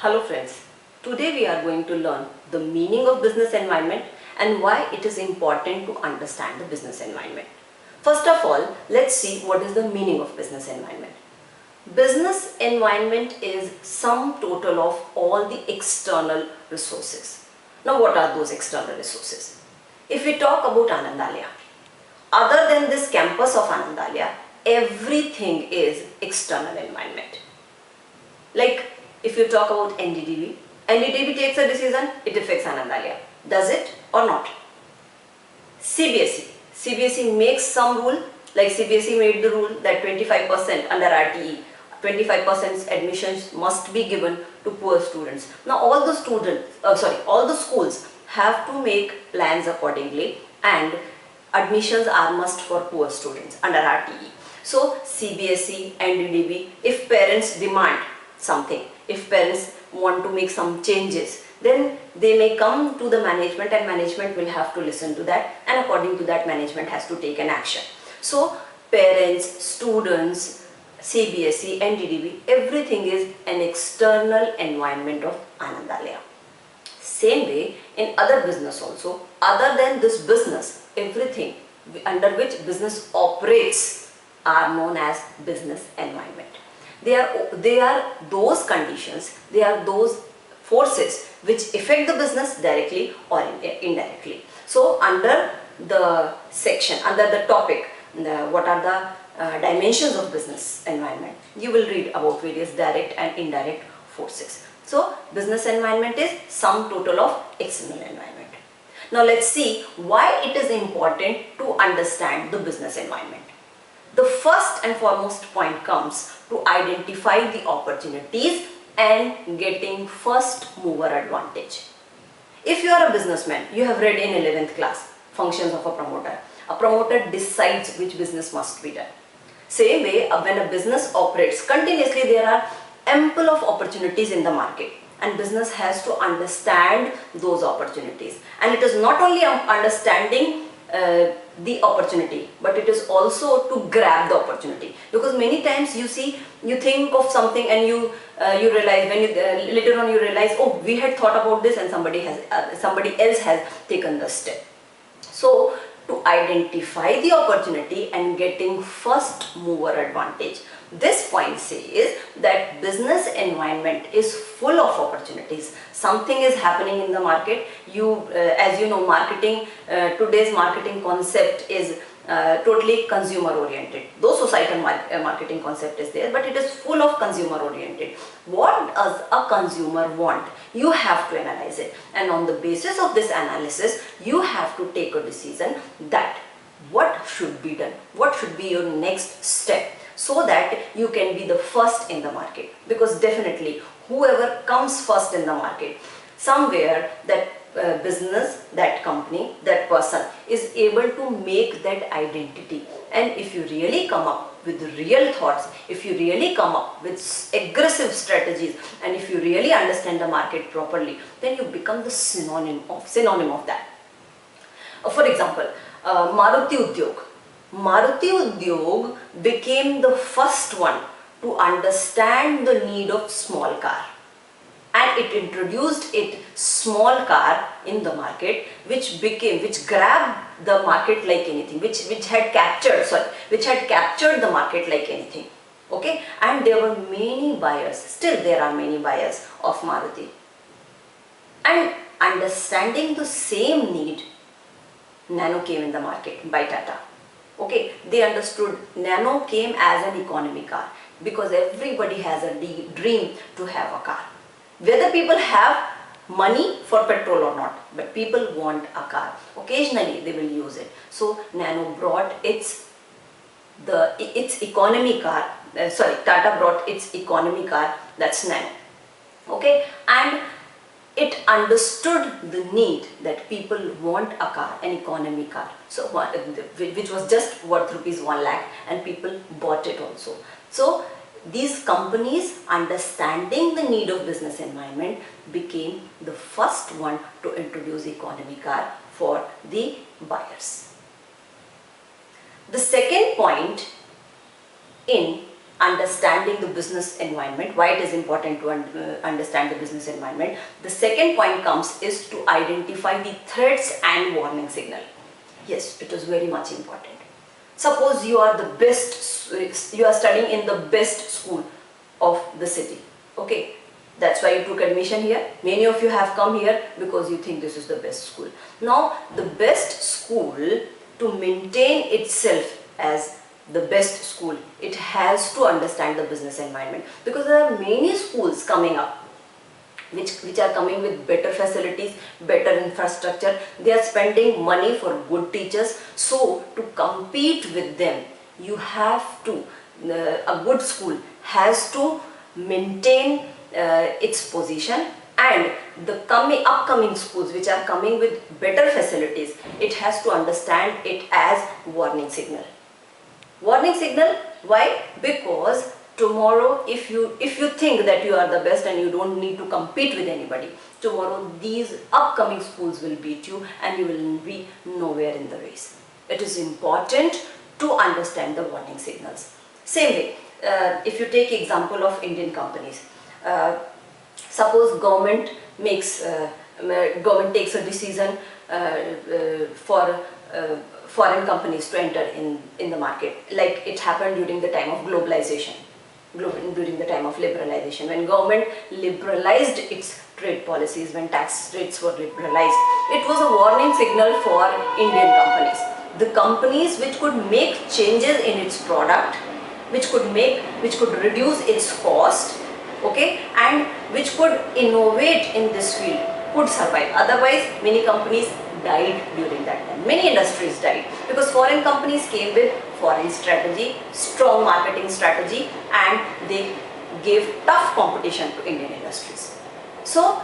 Hello friends, today we are going to learn the meaning of business environment and why it is important to understand the business environment. First of all, let's see what is the meaning of business environment. Business environment is sum total of all the external resources. Now what are those external resources? If we talk about Anandalaya, other than this campus of Anandalaya, everything is external environment. Like if you talk about NDDB, NDDB takes a decision, it affects Anandalaya. Does it or not? CBSE makes some rule, like CBSE made the rule that 25% under RTE, 25% admissions must be given to poor students. Now all the schools have to make plans accordingly, and admissions are must for poor students under RTE. So CBSE, NDDB, if parents demand something, if parents want to make some changes, then they may come to the management and management will have to listen to that, and according to that management has to take an action. So parents, students, CBSE, NDDB, everything is an external environment of Anandalaya. Same way in other business also, other than this business, everything under which business operates are known as business environment. They are those conditions, they are those forces which affect the business directly or indirectly. So under the section, under the topic, what are the dimensions of business environment, you will read about various direct and indirect forces. So business environment is sum total of external environment. Now let's see why it is important to understand the business environment. The first and foremost point comes to identify the opportunities and getting first mover advantage. If you are a businessman, you have read in 11th class functions of a promoter. A promoter decides which business must be done. Same way, when a business operates continuously, there are ample of opportunities in the market, and business has to understand those opportunities. And it is not only understanding the opportunity, but it is also to grab the opportunity, because many times you think of something and you realize, when you later on you realize, oh, we had thought about this and somebody else has taken the step. So to identify the opportunity and getting first mover advantage, this point says that business environment is full of opportunities. Something is happening in the market. As you know, today's marketing concept is totally consumer oriented. Though societal marketing concept is there, but it is full of consumer oriented. What does a consumer want? You have to analyze it, and on the basis of this analysis, you have to take a decision that what should be done, what should be your next step, so that you can be the first in the market. Because definitely whoever comes first in the market, somewhere that business, that company, that person is able to make that identity. And if you really come up with real thoughts, if you really come up with aggressive strategies, and if you really understand the market properly, then you become the synonym of that. For example, Maruti Udyog. Maruti Udyog became the first one to understand the need of small car, and it introduced its small car in the market, which grabbed the market like anything, which had captured the market like anything. Okay, and there were many buyers, still there are many buyers of Maruti. And understanding the same need, Nano came in the market by Tata. Okay, they understood Nano came as an economy car, because everybody has a dream to have a car. Whether people have money for petrol or not, but people want a car. Occasionally they will use it. So Nano brought its economy car. Tata brought its economy car, that's Nano. Okay, and it understood the need that people want a car, an economy car, so which was just worth rupees 1 lakh, and people bought it also. So these companies, understanding the need of business environment, became the first one to introduce economy car for the buyers. The second point in understanding the business environment, why it is important to understand the business environment. The second point comes is to identify the threats and warning signal. Yes, it is very much important. Suppose you are the best, you are studying in the best school of the city. Okay, that's why you took admission here. Many of you have come here because you think this is the best school. Now, the best school, to maintain itself as the best school, it has to understand the business environment, because there are many schools coming up which are coming with better facilities, better infrastructure. They are spending money for good teachers. So to compete with them, you have to, a good school has to maintain its position, and the upcoming schools which are coming with better facilities, it has to understand it as warning signal. Warning signal, why? Because tomorrow if you think that you are the best and you don't need to compete with anybody, tomorrow these upcoming schools will beat you and you will be nowhere in the race. It is important to understand the warning signals. Same way, if you take example of Indian companies, suppose government takes a decision for foreign companies to enter in the market, like it happened during the time of globalization, during the time of liberalization, when government liberalized its trade policies, when tax rates were liberalized. It was a warning signal for Indian companies. The companies which could make changes in its product, which could reduce its cost, okay, and which could innovate in this field, could survive. Otherwise, many companies died during that time. Many industries died because foreign companies came with foreign strategy, strong marketing strategy, and they gave tough competition to Indian industries. So,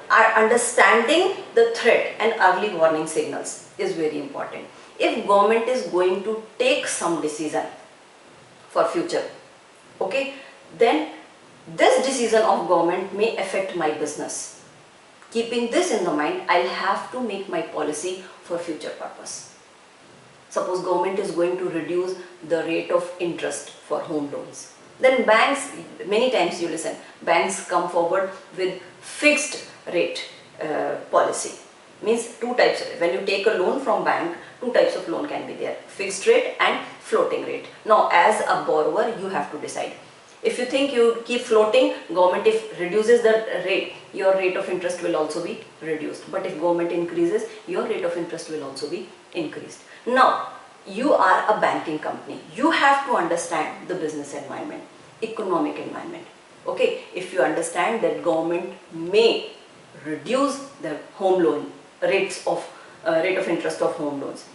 understanding the threat and early warning signals is very important. If government is going to take some decision for future, okay, then this decision of government may affect my business. Keeping this in the mind, I'll have to make my policy for future purpose. Suppose government is going to reduce the rate of interest for home loans. Then banks, many times you listen, banks come forward with fixed rate policy. Means two types. When you take a loan from bank, two types of loan can be there, fixed rate and floating rate. Now as a borrower, you have to decide. If you think you keep floating, government if reduces the rate, your rate of interest will also be reduced. But if government increases, your rate of interest will also be increased. Now, you are a banking company. You have to understand the business environment, economic environment. Okay, if you understand that government may reduce the home loan rates of rate of interest of home loans,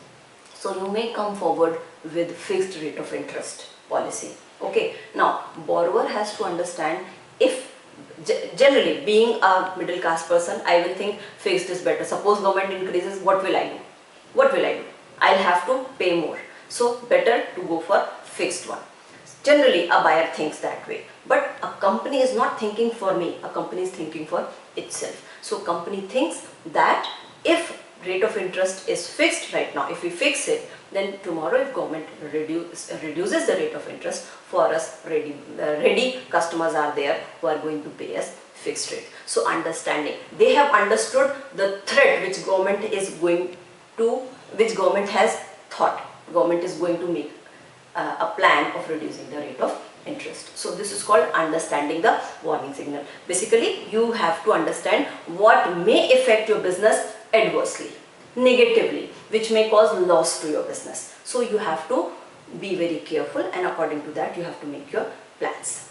so you may come forward with fixed rate of interest policy. Okay, now borrower has to understand, if generally being a middle class person, I will think fixed is better. Suppose government increases, what will I do? What will I do? I'll have to pay more. So better to go for fixed one. Generally a buyer thinks that way. But a company is not thinking for me, a company is thinking for itself. So company thinks that if rate of interest is fixed right now, if we fix it, then tomorrow if government reduces the rate of interest, for us ready customers are there who are going to pay us fixed rate. So understanding, they have understood the threat which government is going to, which government has thought, government is going to make a plan of reducing the rate of interest. So this is called understanding the warning signal. Basically, you have to understand what may affect your business adversely, negatively, which may cause loss to your business. So you have to be very careful, and according to that you have to make your plans.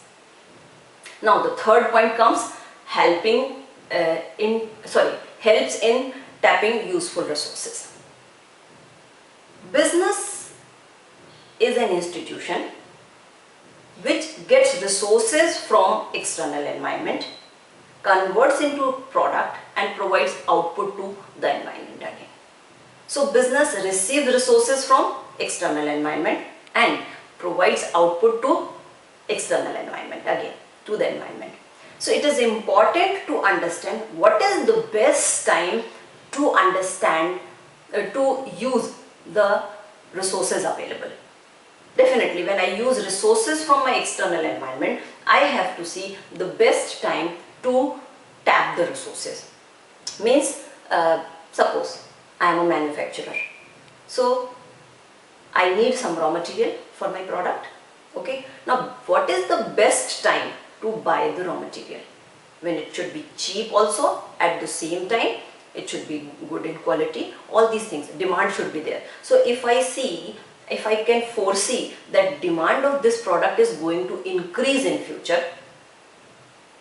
Now the third point comes helps in tapping useful resources. Business is an institution which gets resources from external environment, converts into a product and provides output to the environment again. So business receives resources from external environment and provides output to external environment again, to the environment. So it is important to understand what is the best time to understand, to use the resources available. Definitely, when I use resources from my external environment, I have to see the best time to tap the resources. Means, suppose I am a manufacturer, so I need some raw material for my product. Okay, now what is the best time to buy the raw material? When it should be cheap also, at the same time it should be good in quality, all these things, demand should be there. So if I can foresee that demand of this product is going to increase in future,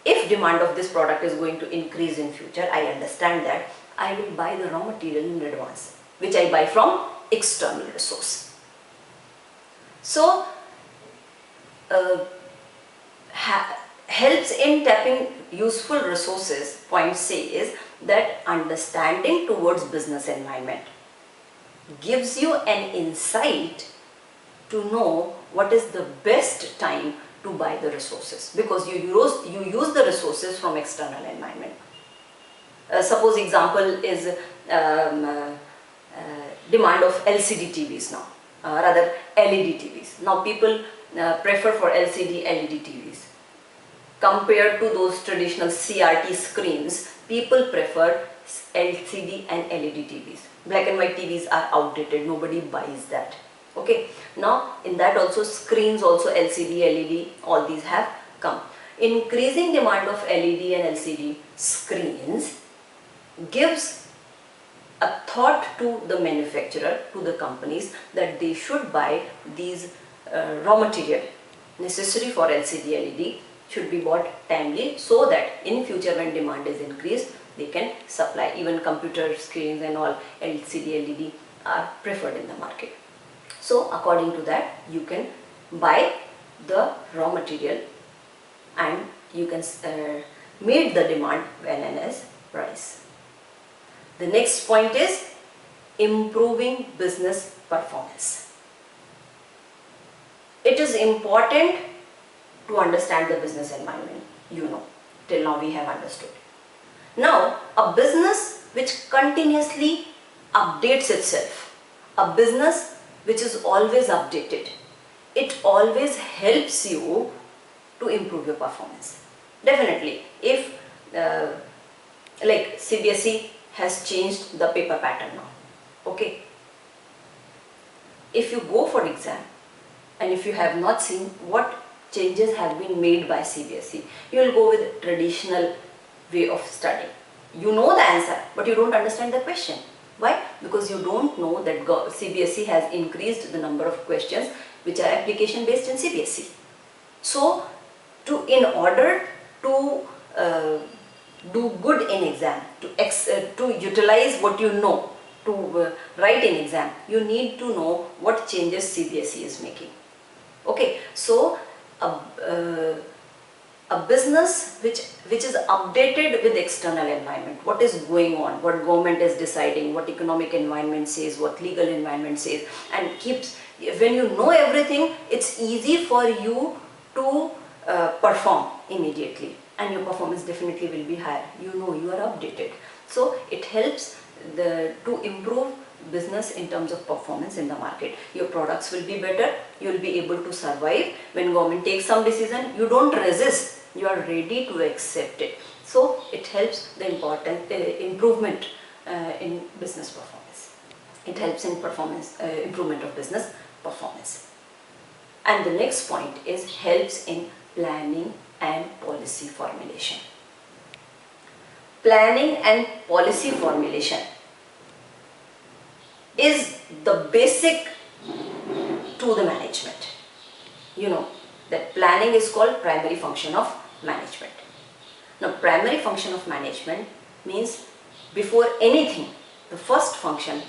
if demand of this product is going to increase in future, I understand that I will buy the raw material in advance, which I buy from external resource. So helps in tapping useful resources, point C is that understanding towards business environment gives you an insight to know what is the best time to buy the resources, because you use the resources from external environment. Suppose example is demand of LCD TVs now, rather LED TVs. Now people prefer for LCD LED TVs. Compared to those traditional CRT screens, people prefer LCD and LED TVs. Black and white TVs are outdated, nobody buys that. Okay, now in that also screens also LCD, LED, all these have come. Increasing demand of LED and LCD screens gives a thought to the manufacturer, to the companies, that they should buy these raw material necessary for LCD, LED should be bought timely, so that in future when demand is increased, they can supply. Even computer screens and all LCD, LED are preferred in the market. So according to that, you can buy the raw material and you can meet the demand when and as price. The next point is improving business performance. It is important to understand the business environment, till now we have understood. Now, a business which continuously updates itself, a business which is always updated, it always helps you to improve your performance. Definitely, if like CBSE has changed the paper pattern now, okay, if you go for exam and if you have not seen what changes have been made by CBSE, you will go with traditional way of studying. You know the answer, but you don't understand the question. Why? Because you don't know that CBSE has increased the number of questions which are application based in CBSE. So, in order to do good in exam, to utilize what you know, to write in exam, you need to know what changes CBSE is making. Okay, so a business which is updated with external environment, what is going on, what government is deciding, what economic environment says, what legal environment says, and when you know everything, it's easy for you to perform immediately, and your performance definitely will be higher. You know, you are updated. So it helps to improve business in terms of performance in the market. Your products will be better, you will be able to survive. When government takes some decision, you don't resist, you are ready to accept it. So it helps the important improvement in business performance. It helps in improvement of business performance. And the next point is helps in planning and policy formulation. Planning and policy formulation is the basic to the management. You know that planning is called primary function of management. Now, primary function of management means before anything, the first function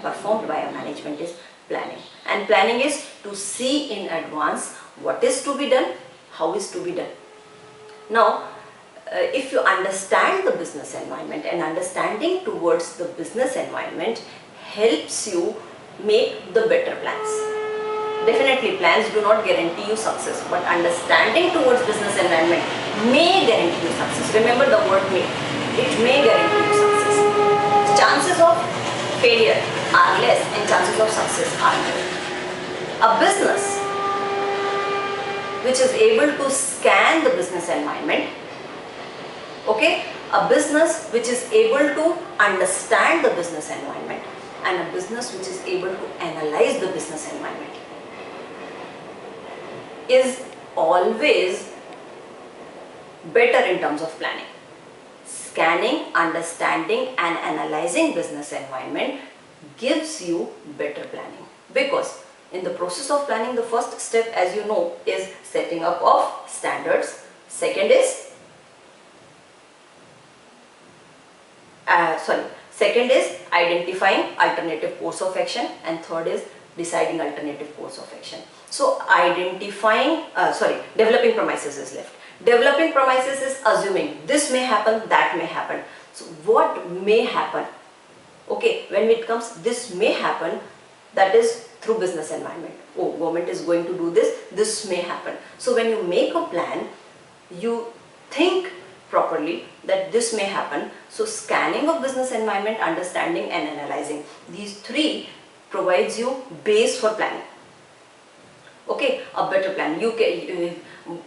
performed by a management is planning. And planning is to see in advance what is to be done, how is to be done. Now, if you understand the business environment, and understanding towards the business environment helps you make the better plans. Definitely plans do not guarantee you success, but understanding towards business environment may guarantee you success. Remember the word may. It may guarantee you success. Chances of failure are less and chances of success are more. A business which is able to scan the business environment, okay, a business which is able to understand the business environment, and a business which is able to analyze the business environment is always better in terms of planning. Scanning, understanding and analyzing business environment gives you better planning, because in the process of planning, the first step, as you know, is setting up of standards. Second is identifying alternative course of action, and third is deciding alternative course of action. So developing premises is left. Developing premises is assuming this may happen, that may happen. So what may happen? Okay, when it comes this may happen, that is through business environment. Oh, government is going to do this, this may happen. So when you make a plan, you think properly that this may happen. So scanning of business environment, understanding and analyzing, these three provides you base for planning. Okay, a better plan. You can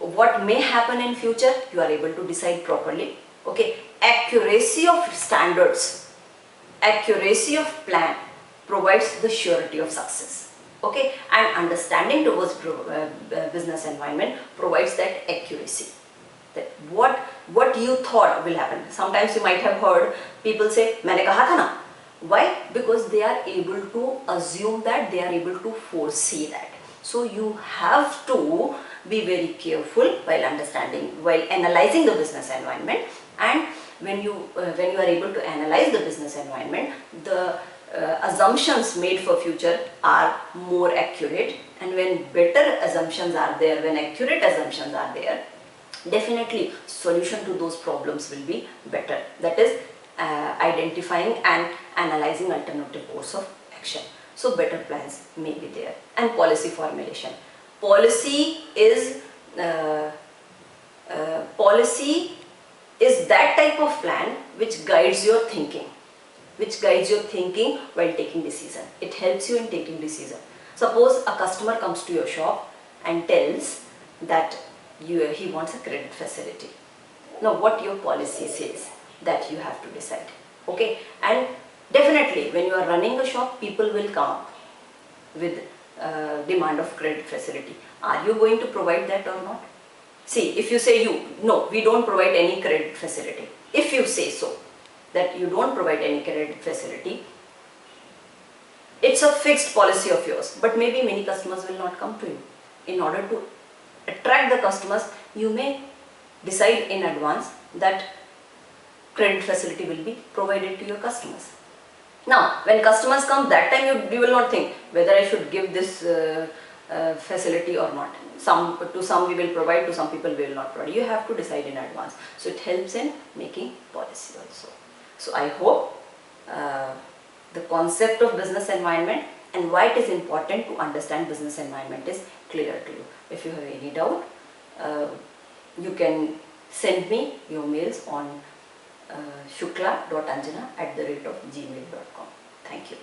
what may happen in future, you are able to decide properly. Okay, accuracy of standards, accuracy of plan provides the surety of success. Okay, and understanding towards business environment provides that accuracy, that what you thought will happen. Sometimes you might have heard people say, "Maine kaha tha na." Why? Because they are able to assume that, they are able to foresee that. So you have to be very careful while understanding, while analyzing the business environment, and when you are able to analyze the business environment, the assumptions made for future are more accurate, and when better assumptions are there, when accurate assumptions are there, definitely solution to those problems will be better. That is identifying and analyzing alternative course of action. So better plans may be there. And policy formulation. Policy is that type of plan which guides your thinking, while taking decision. It helps you in taking decision. Suppose a customer comes to your shop and tells that he wants a credit facility. Now what your policy says, that you have to decide. Okay, and definitely when you are running a shop, people will come up with demand of credit facility. Are you going to provide that or not? See, if you say no, we don't provide any credit facility. If you say so, that you don't provide any credit facility, it's a fixed policy of yours, but maybe many customers will not come to you. In order to attract the customers, you may decide in advance that credit facility will be provided to your customers. Now, when customers come, that time you will not think whether I should give this facility or not. To some we will provide, to some people we will not provide. You have to decide in advance. So it helps in making policy also. So I hope the concept of business environment and why it is important to understand business environment is clear to you. If you have any doubt, you can send me your mails on shukla.anjana@gmail.com. Thank you.